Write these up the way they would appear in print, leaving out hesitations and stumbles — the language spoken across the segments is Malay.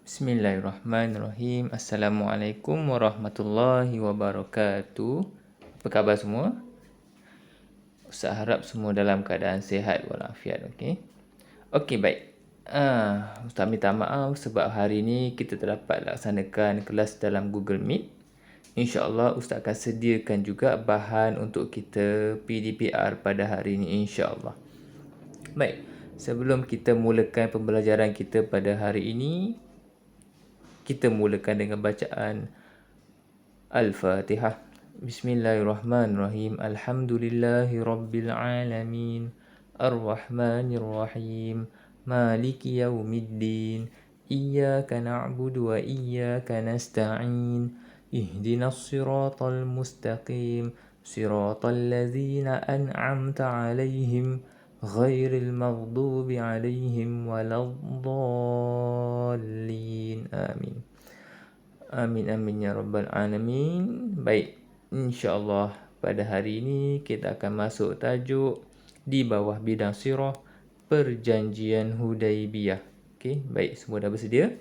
Bismillahirrahmanirrahim. Assalamualaikum warahmatullahi wabarakatuh. Apa khabar semua? Ustaz harap semua dalam keadaan sihat walafiat, okey? Okey, baik. Ustaz minta maaf sebab hari ini kita terdapat laksanakan kelas dalam Google Meet. InsyaAllah Ustaz akan sediakan juga bahan untuk kita PDPR pada hari ini, insyaAllah. Baik, sebelum kita mulakan pembelajaran kita pada hari ini, kita mulakan dengan bacaan Al-Fatihah. Bismillahirrahmanirrahim. Alhamdulillahi Rabbil Alamin. Ar-Rahmanir-Rahim. Maliki Yawmiddin. Iyaka na'budu wa iyaka nasta'in. Ihdinas siratal mustaqim. Siratal ladzina an'amta alaihim. Ghairil maghdubi alaihim waladdallin. Amin. Amin amin ya rabbal alamin. Baik, insya-Allah pada hari ini kita akan masuk tajuk di bawah bidang sirah perjanjian Hudaibiyah. Okey, baik, semua dah bersedia?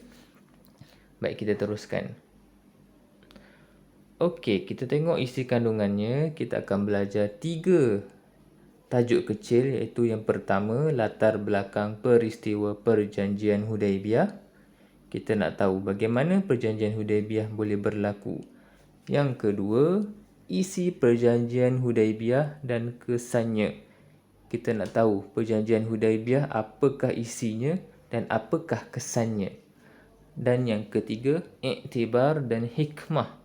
Baik, kita teruskan. Okey, kita tengok isi kandungannya. Kita akan belajar 3 tajuk kecil, iaitu yang pertama, latar belakang peristiwa perjanjian Hudaibiyah. Kita nak tahu bagaimana perjanjian Hudaibiyah boleh berlaku. Yang kedua, isi perjanjian Hudaibiyah dan kesannya. Kita nak tahu perjanjian Hudaibiyah apakah isinya dan apakah kesannya. Dan yang ketiga, iktibar dan hikmah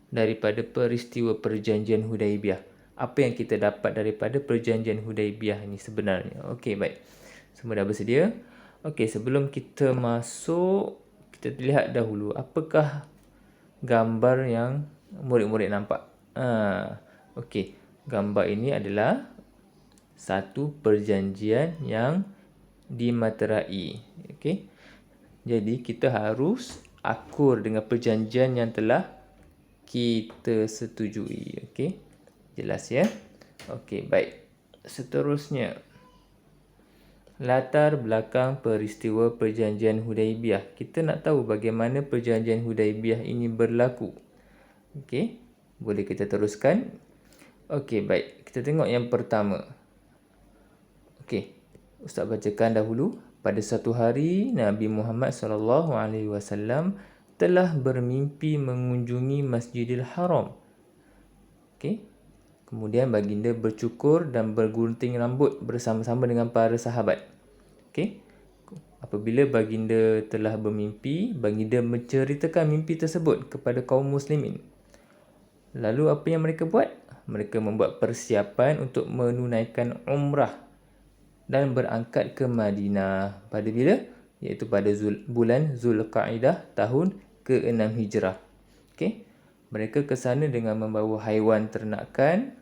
daripada peristiwa perjanjian Hudaibiyah. Apa yang kita dapat daripada perjanjian Hudaibiyah ini sebenarnya. Okey, baik. Semua dah bersedia? Okey, sebelum kita masuk, kita lihat dahulu apakah gambar yang murid-murid nampak. Okey, gambar ini adalah satu perjanjian yang dimaterai. Okey. Jadi kita harus akur dengan perjanjian yang telah kita setujui. Okey. Jelas ya? Okey, baik. Seterusnya, latar belakang peristiwa perjanjian Hudaibiyah. Kita nak tahu bagaimana perjanjian Hudaibiyah ini berlaku. Okey, boleh kita teruskan? Okey, baik. Kita tengok yang pertama. Okey, Ustaz bacakan dahulu. Pada satu hari, Nabi Muhammad SAW telah bermimpi mengunjungi Masjidil Haram. Okey. Kemudian baginda bercukur dan bergunting rambut bersama-sama dengan para sahabat. Okey. Apabila baginda telah bermimpi, baginda menceritakan mimpi tersebut kepada kaum muslimin. Lalu apa yang mereka buat? Mereka membuat persiapan untuk menunaikan umrah dan berangkat ke Madinah. Pada bila? Iaitu pada bulan Zulqa'dah tahun ke-6 Hijrah. Okey. Mereka ke sana dengan membawa haiwan ternakan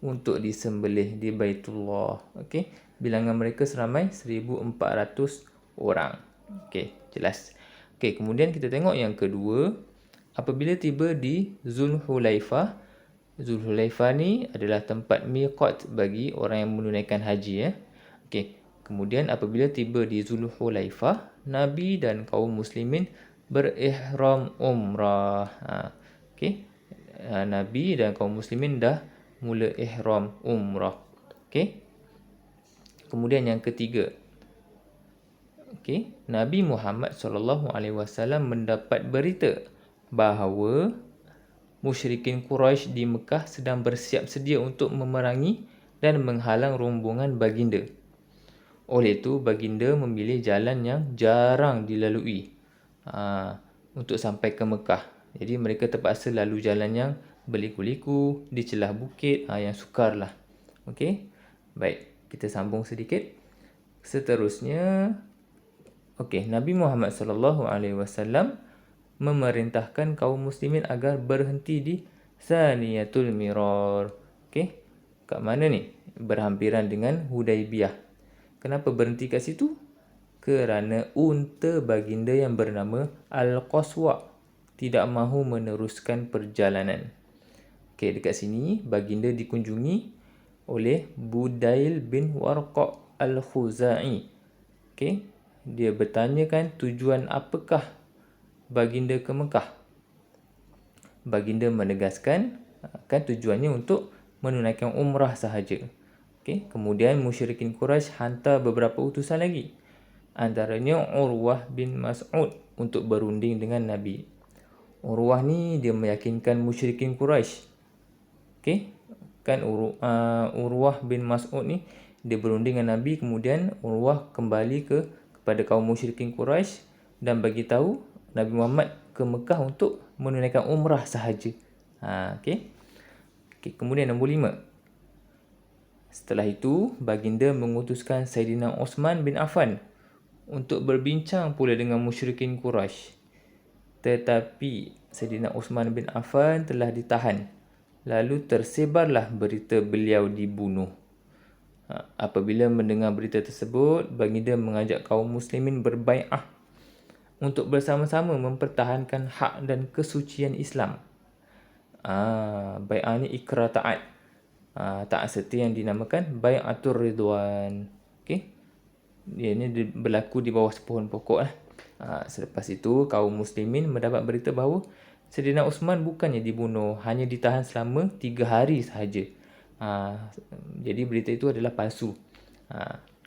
untuk disembelih di Baitullah. Okey. Bilangan mereka seramai 1,400 orang. Okey, jelas. Okey, kemudian kita tengok yang kedua. Apabila tiba di Zulhulaifah. Zulhulaifah ni adalah tempat miqat bagi orang yang menunaikan haji ya. Okey, kemudian apabila tiba di Zulhulaifah, Nabi dan kaum muslimin berihram umrah. Okey. Nabi dan kaum muslimin dah mula ihram umrah. Okey. Kemudian yang ketiga. Okey, Nabi Muhammad SAW mendapat berita bahawa musyrikin Quraisy di Mekah sedang bersiap sedia untuk memerangi dan menghalang rombongan baginda. Oleh itu, baginda memilih jalan yang jarang dilalui untuk sampai ke Mekah. Jadi mereka terpaksa lalu jalan yang berliku-liku, di celah bukit, yang sukar lah. Okey, baik, kita sambung sedikit. Seterusnya, okey, Nabi Muhammad SAW memerintahkan kaum muslimin agar berhenti di Saniyatul Mirar. Okey, kat mana ni? Berhampiran dengan Hudaibiyah. Kenapa berhenti kat situ? Kerana unta baginda yang bernama Al-Qaswa tidak mahu meneruskan perjalanan. Okey, dekat sini baginda dikunjungi oleh Budail bin Warqa' Al-Khuzai. Okey, dia bertanyakan tujuan apakah baginda ke Mekah? Baginda menegaskan kan tujuannya untuk menunaikan umrah sahaja. Okey, kemudian musyrikin Quraisy hantar beberapa utusan lagi. Antaranya Urwah bin Mas'ud untuk berunding dengan Nabi. Urwah ni dia meyakinkan musyrikin Quraisy. Okey, kan Urwah bin Mas'ud ni dia berunding dengan Nabi, kemudian Urwah kembali kepada kaum musyrikin Quraisy dan bagi tahu Nabi Muhammad ke Mekah untuk menunaikan umrah sahaja. Okey. Okey, kemudian nombor 5. Setelah itu, baginda mengutuskan Saidina Osman bin Affan untuk berbincang pula dengan musyrikin Quraisy. Tetapi Saidina Osman bin Affan telah ditahan. Lalu tersebarlah berita beliau dibunuh. Apabila mendengar berita tersebut, baginda mengajak kaum muslimin berbai'ah untuk bersama-sama mempertahankan hak dan kesucian Islam. Bai'ah ni ikrar taat. Taat serta yang dinamakan Bai'atur Ridwan. Okey. Dia ni berlaku di bawah sepohon pokok lah. Selepas itu, kaum muslimin mendapat berita bahawa Saidina Osman bukannya dibunuh, hanya ditahan selama 3 hari sahaja. Jadi berita itu adalah palsu.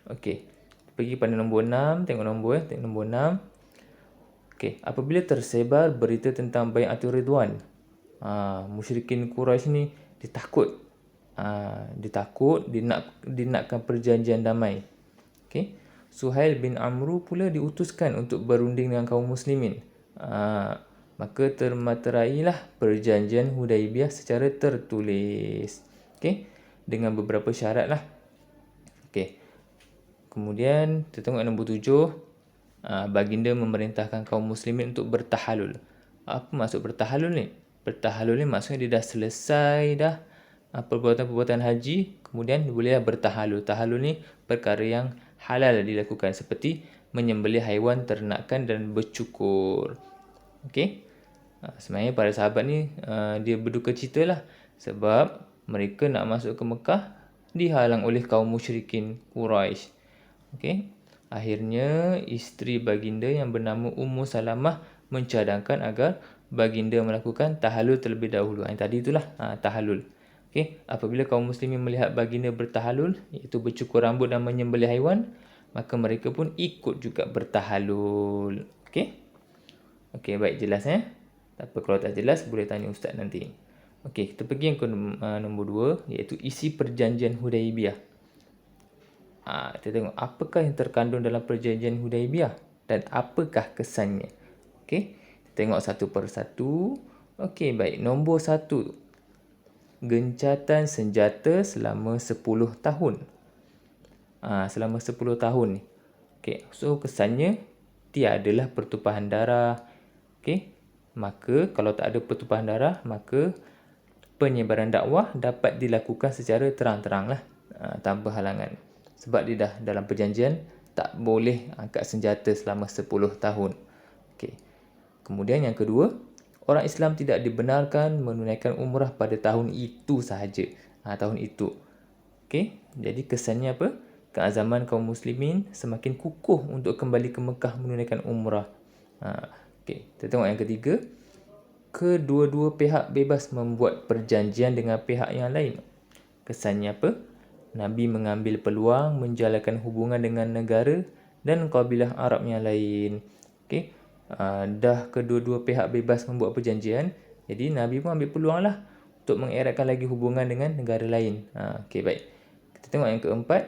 Okey. Pergi pada nombor 6, tengok nombor tengok nombor 6. Okey, apabila tersebar berita tentang Bai'atul Ridwan, musyrikin Quraisy ni ditakut. Dia nakkan perjanjian damai. Okey. Suhail bin Amru pula diutuskan untuk berunding dengan kaum muslimin. Maka termaterailah perjanjian Hudaibiyah secara tertulis. Okey, dengan beberapa syarat lah. Okey. Kemudian kita tengok nombor 7. Baginda memerintahkan kaum muslimin untuk bertahalul. Apa maksud bertahalul ni? Bertahalul ni maksudnya dia dah selesai dah perbuatan-perbuatan haji, kemudian bolehlah bertahalul. Tahalul ni perkara yang halal dilakukan seperti menyembelih haiwan ternakan dan bercukur. Okey. Sebenarnya para sahabat ni dia berduka cita lah sebab mereka nak masuk ke Mekah dihalang oleh kaum musyrikin Quraisy. Okey. Akhirnya isteri baginda yang bernama Ummu Salamah mencadangkan agar baginda melakukan tahalul terlebih dahulu. Yang tadi itulah tahalul. Okey, apabila kaum muslimin melihat baginda bertahalul, iaitu bercukur rambut dan menyembelih haiwan, maka mereka pun ikut juga bertahalul. Okey? Okey, baik, jelas Tak apa, kalau tak jelas boleh tanya ustaz nanti. Okey, kita pergi yang ke nombor 2, iaitu isi perjanjian Hudaibiyah. Kita tengok apakah yang terkandung dalam perjanjian Hudaibiyah dan apakah kesannya. Okey, kita tengok satu persatu. Okey, baik. Nombor 1. Gencatan senjata selama 10 tahun. Selama 10 tahun ni. Okey, so kesannya tiadalah pertumpahan darah. Okey, maka kalau tak ada pertumpahan darah, maka penyebaran dakwah dapat dilakukan secara terang-terang lah, tanpa halangan. Sebab dia dah dalam perjanjian tak boleh angkat senjata selama 10 tahun. Okey. Kemudian yang kedua, orang Islam tidak dibenarkan menunaikan umrah pada tahun itu sahaja. Tahun itu. Okey, jadi kesannya apa? Keazaman kaum muslimin semakin kukuh untuk kembali ke Mekah menunaikan umrah. Okey, kita tengok yang ketiga. Kedua-dua pihak bebas membuat perjanjian dengan pihak yang lain. Kesannya apa? Nabi mengambil peluang menjalankan hubungan dengan negara dan kabilah Arab yang lain. Okey. Dah kedua-dua pihak bebas membuat perjanjian, jadi Nabi pun ambil peluang lah untuk mengeratkan lagi hubungan dengan negara lain. Okey, baik. Kita tengok yang keempat.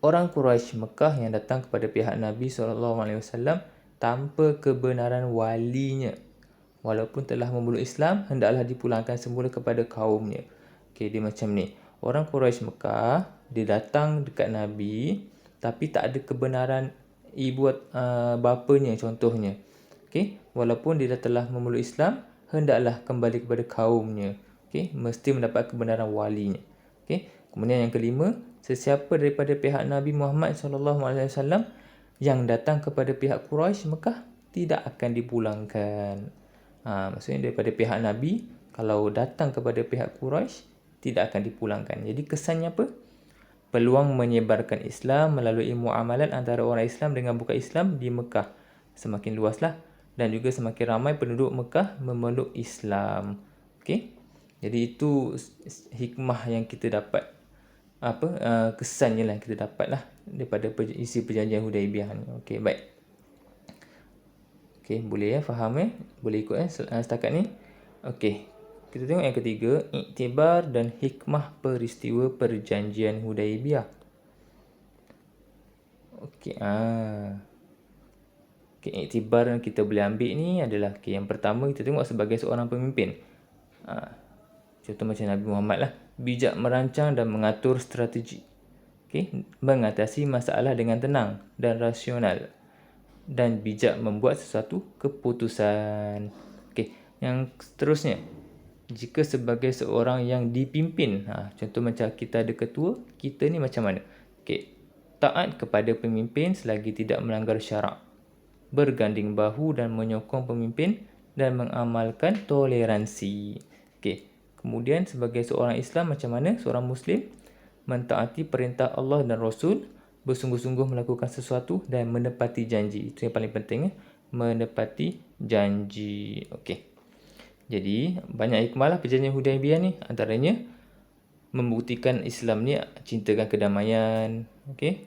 Orang Quraisy Mekah yang datang kepada pihak Nabi SAW tanpa kebenaran walinya, walaupun telah memeluk Islam, hendaklah dipulangkan semula kepada kaumnya. Okey, dia macam ni. Orang Quraisy Mekah, dia datang dekat Nabi tapi tak ada kebenaran ibu bapanya contohnya. Okey, walaupun dia dah telah memeluk Islam, hendaklah kembali kepada kaumnya. Okey, mesti mendapat kebenaran walinya. Okey, kemudian yang kelima, sesiapa daripada pihak Nabi Muhammad SAW yang datang kepada pihak Quraisy Mekah tidak akan dipulangkan. Maksudnya daripada pihak Nabi, kalau datang kepada pihak Quraisy tidak akan dipulangkan. Jadi kesannya apa? Peluang menyebarkan Islam melalui muamalat antara orang Islam dengan bukan Islam di Mekah semakin luaslah dan juga semakin ramai penduduk Mekah memeluk Islam. Okey. Jadi itu hikmah yang kita dapat, kesannya lah kita dapat lah daripada isi perjanjian Hudaibiyah ni. Okey, baik. Okey, boleh faham Boleh ikut setakat ni. Okey. Kita tengok yang ketiga, iktibar dan hikmah peristiwa perjanjian Hudaibiyah. Okey, okay, iktibar yang kita boleh ambil ni adalah, yang pertama kita tengok sebagai seorang pemimpin. Contoh macam Nabi Muhammad lah, bijak merancang dan mengatur strategi. Okay, mengatasi masalah dengan tenang dan rasional, dan bijak membuat sesuatu keputusan. Okay, yang seterusnya, jika sebagai seorang yang dipimpin, contoh macam kita ada ketua, kita ni macam mana? Okay, taat kepada pemimpin selagi tidak melanggar syarak, berganding bahu dan menyokong pemimpin, dan mengamalkan toleransi. Okay, kemudian sebagai seorang Islam macam mana? Seorang Muslim mentaati perintah Allah dan Rasul, bersungguh-sungguh melakukan sesuatu dan menepati janji. Itu yang paling penting, menepati janji. Okey. Jadi, banyak hikmah lah perjanjian Hudaibiyah ni. Antaranya, membuktikan Islam ni cintakan kedamaian. Okey.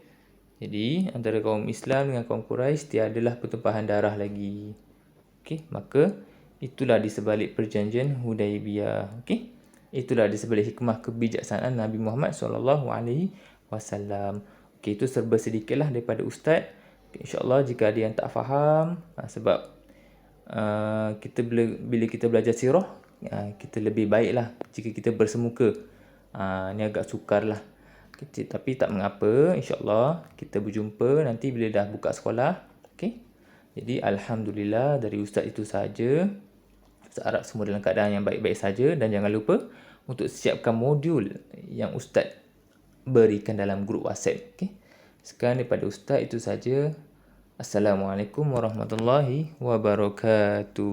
Jadi, antara kaum Islam dengan kaum Quraisy tiadalah pertumpahan darah lagi. Okey, maka itulah di sebalik perjanjian Hudaibiyah. Okey. Itulah di sebalik hikmah kebijaksanaan Nabi Muhammad SAW. Okey, itu serba sedikitlah daripada Ustaz. InsyaAllah jika ada yang tak faham, sebab bila kita belajar sirah, kita lebih baiklah jika kita bersemuka. Ni agak sukar lah. Tapi tak mengapa, insyaAllah kita berjumpa nanti bila dah buka sekolah. Okay? Jadi Alhamdulillah dari Ustaz itu sahaja. Ustaz harap semua dalam keadaan yang baik-baik saja, dan jangan lupa untuk siapkan modul yang Ustaz berikan dalam grup WhatsApp. Okay? Sekarang daripada Ustaz itu saja. Assalamualaikum warahmatullahi wabarakatuh.